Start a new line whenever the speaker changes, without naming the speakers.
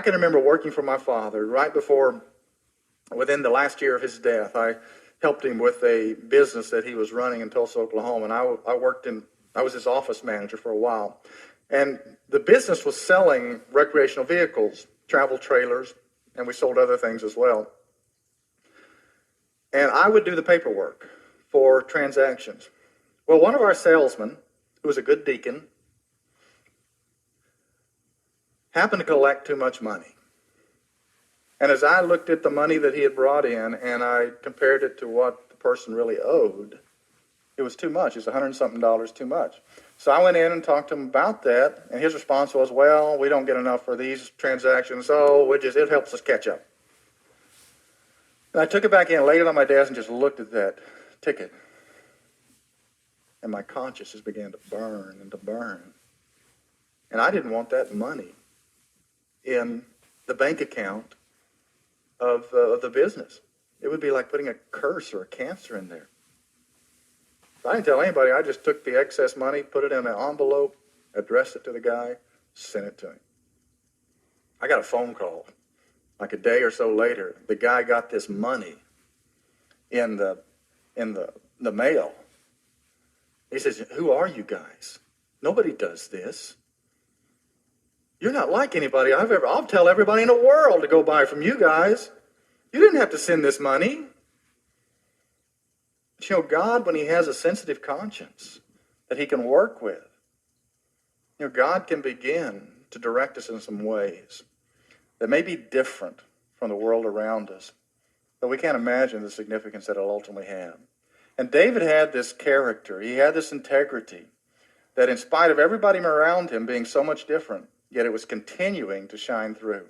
I can remember working for my father right before, within the last year of his death. I helped him with a business that he was running in Tulsa, Oklahoma, and I was his office manager for a while. And the business was selling recreational vehicles, travel trailers, and we sold other things as well. And I would do the paperwork for transactions. Well, one of our salesmen, who was a good deacon, happened to collect too much money. And as I looked at the money that he had brought in and I compared it to what the person really owed, it was too much. It was $100 and something too much. So I went in and talked to him about that, and his response was, well, we don't get enough for these transactions, so it helps us catch up. And I took it back in, laid it on my desk, and just looked at that ticket. And my conscience just began to burn and to burn. And I didn't want that money in the bank account of the business. It would be like putting a curse or a cancer in there. I didn't tell anybody. I just took the excess money, put it in an envelope, addressed it to the guy, sent it to him. I got a phone call like a day or so later. The guy got this money in the mail. He says, who are you guys? Nobody does this. You're not like anybody I'll tell everybody in the world to go buy from you guys. You didn't have to send this money. But you know, God, when he has a sensitive conscience that he can work with, you know, God can begin to direct us in some ways that may be different from the world around us, but we can't imagine the significance that it'll ultimately have. And David had this character, he had this integrity, that in spite of everybody around him being so much different, yet it was continuing to shine through.